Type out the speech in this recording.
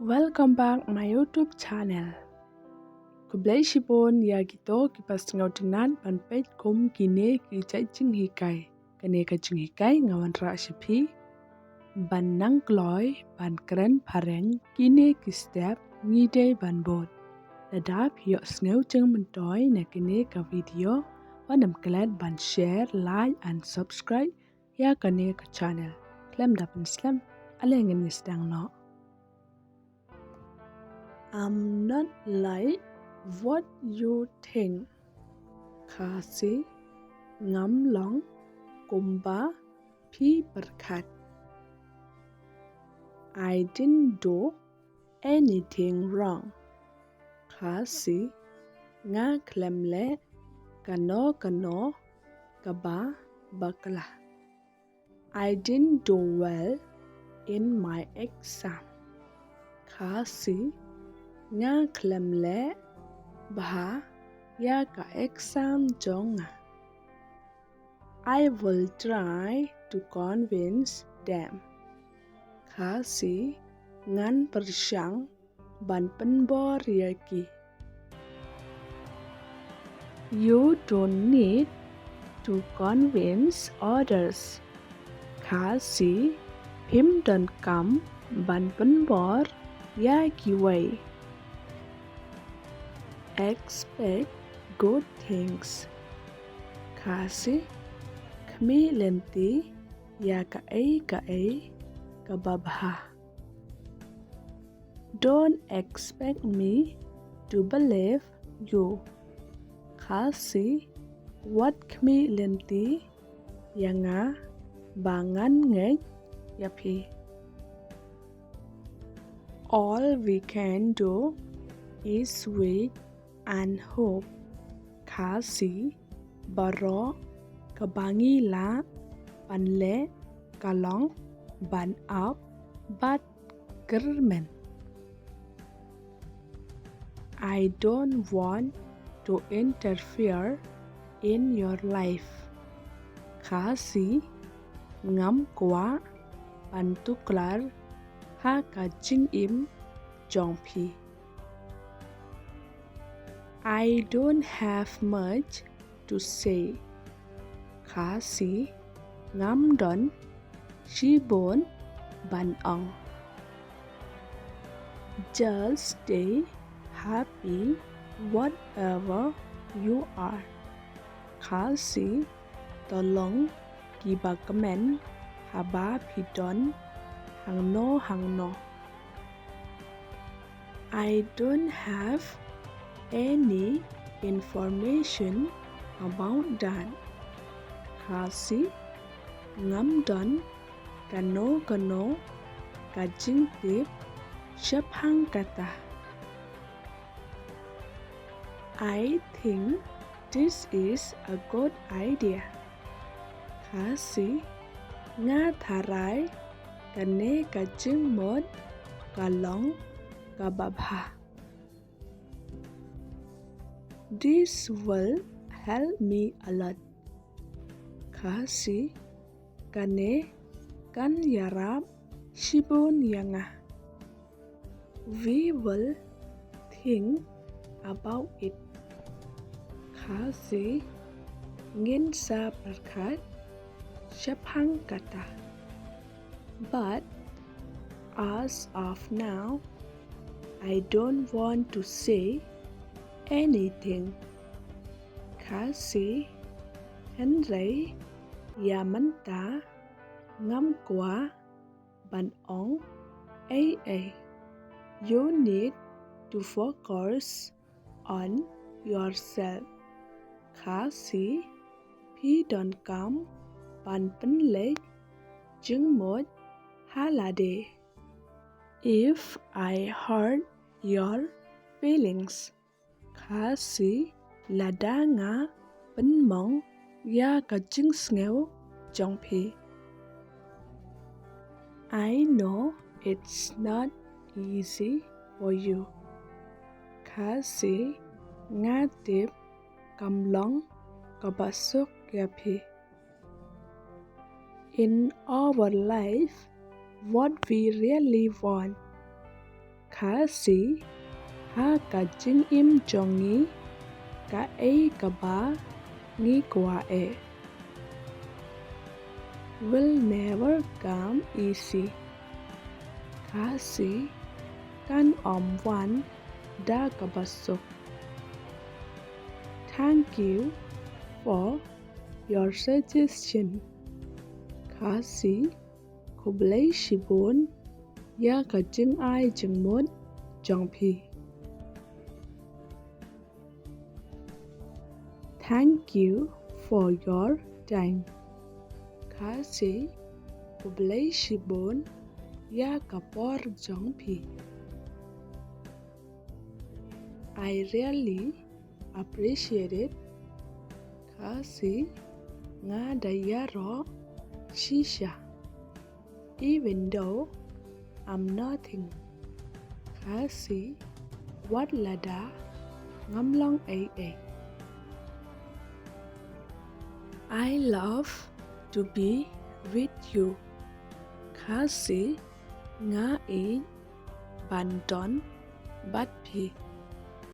Welcome back my YouTube channel. Kublai shipon ya gito kipas ngau tenan pan page kum kine ki chai ching hikai. Kane ka ching hikai ngawan ra shipi. Ban nang kloi ban kren pareng kine ki step ngide ban bot. Ladap yo sneu cheng mentoy na kine ka video. Wanam glad ban share, like and subscribe ya kane ka channel. Klem dapan slam alengin nisdang no. I'm not like what you think. Kasi ngam long kumba pi berkat. I didn't do anything wrong. Kasi nga klemle kano kaba bakla. I didn't do well in my exam. Kasi nga klemle bah ya ka exam jonga. I will try to convince them. Kasi ngan persyang ban penbor yaki. You don't need to convince others. Kasi him don't come ban penbor yaki way. Expect good things. Kasi kami lenti ya ka kababha. Don't expect me to believe you. Kasi what kami lenti ya nga bangan ngej yapi. All we can do is wait and hope. Kasi baro kabangi la panle kalong ban up but kermen. I don't want to interfere in your life. Kasi ngam kwa pantuklar ha ka jing im jongpi. I don't have much to say. Kasi ngam don shibon ban ong. Just stay happy whatever you are. Kasi tolong kibagamen haba pidon hang no. I don't have any information about that. Kasi ngam don kano kajing tip syapang kata. I think this is a good idea. Kasi nga tharai kane kajing mod kalong kababha. This will help me a lot. Kasi kane kan yarap shibun yanga. We will think about it. Kasi ngin sa berkat syapang kata. But as of now, I don't want to say anything. Kasi henry yamanta ngam kwa ban ong You need to focus on yourself. Kasi pi don't come ban penlek jeng mod halade. If I hurt your feelings. Kasi lada nga penmong ya kajing sngew jongpi. I know it's not easy for you. Kasi ngatip kamlong kabasuk yapi. In our life, what we really want. khá sĩ ha cả chính im cho nghĩ cả ấy cả bá nghĩ quả ế will never come easy khá sĩ kan one da cả bá sục. Thank you for your suggestion. Khá sĩ khúc lấy sĩ bốn ya cả chứng ai chứng mốt trong phi. Thank you for your time. Khá sĩ khúc lấy sĩ bốn ya cả por trong phi. I really appreciate it. Khá sĩ nga daya ro shisha. Even though I'm nothing. Khá sĩ what là đã ngắm long ấy ấy. I love to be with you. Khá sĩ nga ý bàn đón bắt phi.